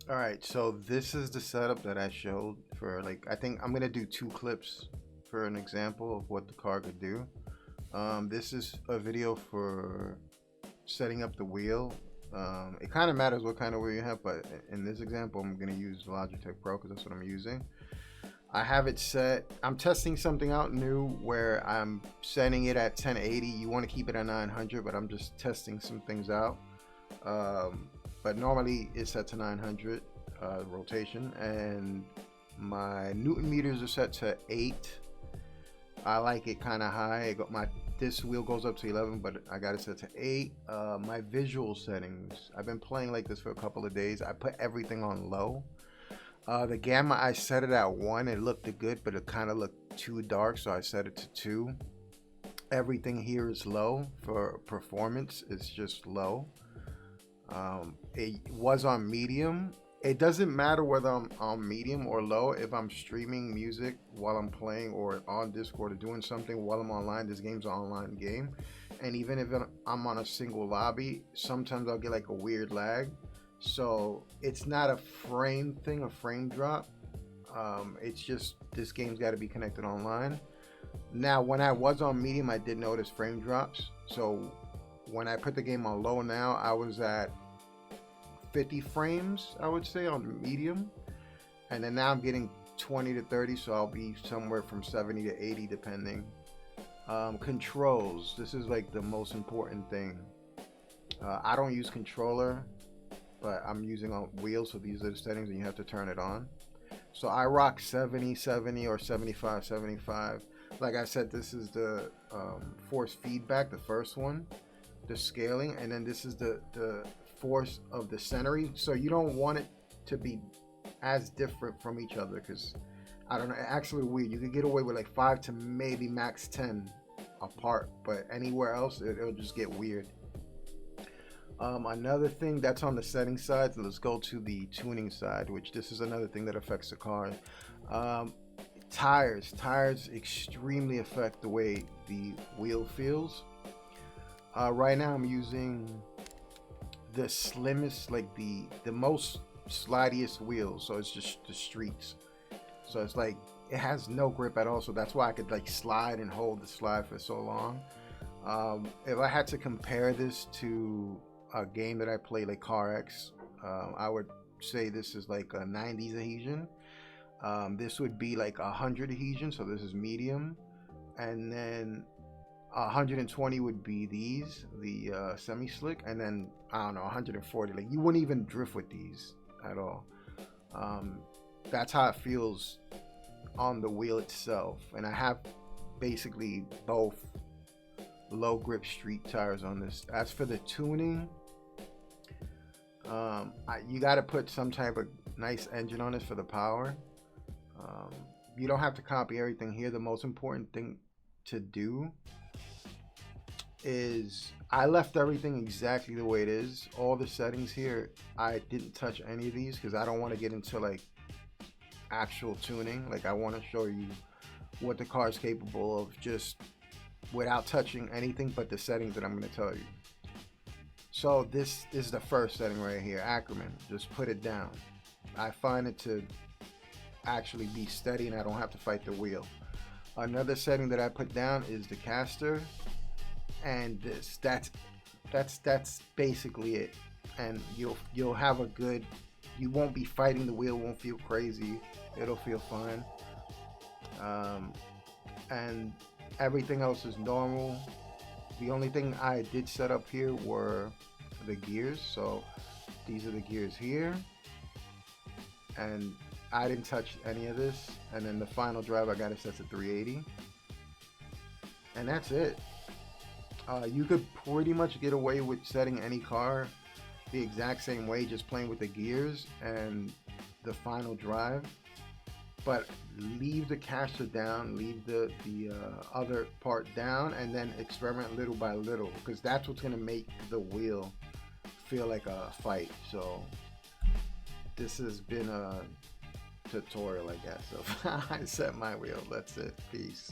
All right, so this is the setup that I showed for like I think I'm gonna do two clips for an example of what the car could do. This is a video for setting up the wheel. It kind of matters what kind of wheel you have, but in this example, I'm gonna use Logitech Pro because that's what I'm using. I have it set. I'm testing something out new where I'm setting it at 1080. You want to keep it at 900, but I'm just testing some things out. But normally it's set to 900 rotation, and my Newton meters are set to 8. I like it kind of high. This wheel goes up to 11, but I got it set to 8. My visual settings, I've been playing like this for a couple of days. I put everything on low. The gamma, I set it at 1. It looked good, but it kind of looked too dark, so I set it to 2. Everything here is low for performance. It's just low. It was on medium. It doesn't matter whether I'm on medium or low. If I'm streaming music while I'm playing or on Discord or doing something while I'm online, this game's an online game. And even if I'm on a single lobby, sometimes I'll get like a weird lag. So it's not a frame thing, a frame drop. It's just this game's got to be connected online. Now, when I was on medium, I did notice frame drops. So when I put the game on low now, I was at 50 frames, I would say, on medium. And then now I'm getting 20 to 30, so I'll be somewhere from 70 to 80 depending. Controls, this is like the most important thing. I don't use controller, but I'm using on wheels, so these are the settings and you have to turn it on. So I rock 70 70 or 75 75. Like I said, this is the force feedback, the first one, the scaling, and then this is the force of the centering. So you don't want it to be as different from each other, because I don't know, actually weird, you could get away with like 5 to maybe max 10 apart, but anywhere else it'll just get weird. Another thing that's on the setting side, let's go to the tuning side, which this is another thing that affects the car. Tires extremely affect the way the wheel feels. Right now I'm using the slimmest, like the most slidiest wheels, so it's just the streets. So it's like it has no grip at all, so that's why I could like slide and hold the slide for so long. If I had to compare this to a game that I play like CarX, I would say this is like a 90s adhesion. This would be like 100 adhesion, so this is medium, and then 120 would be these, the semi-slick, and then I don't know, 140. Like you wouldn't even drift with these at all. That's how it feels on the wheel itself, and I have basically both low grip street tires on this. As for the tuning, you got to put some type of nice engine on this for the power. You don't have to copy everything here. The most important thing to do is I left everything exactly the way it is. All the settings here, I didn't touch any of these because I don't want to get into like actual tuning. Like I want to show you what the car is capable of just without touching anything but the settings that I'm going to tell you. So this is the first setting right here, Ackerman. Just put it down. I find it to actually be steady and I don't have to fight the wheel. Another setting that I put down is the caster, and that's basically it. And you'll have a good, you won't be fighting the wheel, won't feel crazy, it'll feel fine. And everything else is normal. The only thing I did set up here were the gears. So these are the gears here, and I didn't touch any of this. And then the final drive I got it set to 380, and that's it. You could pretty much get away with setting any car the exact same way, just playing with the gears and the final drive. But leave the caster down, leave the other part down, and then experiment little by little, because that's what's gonna make the wheel feel like a fight. So this has been a tutorial, I guess, of how I set my wheel. That's it. Peace.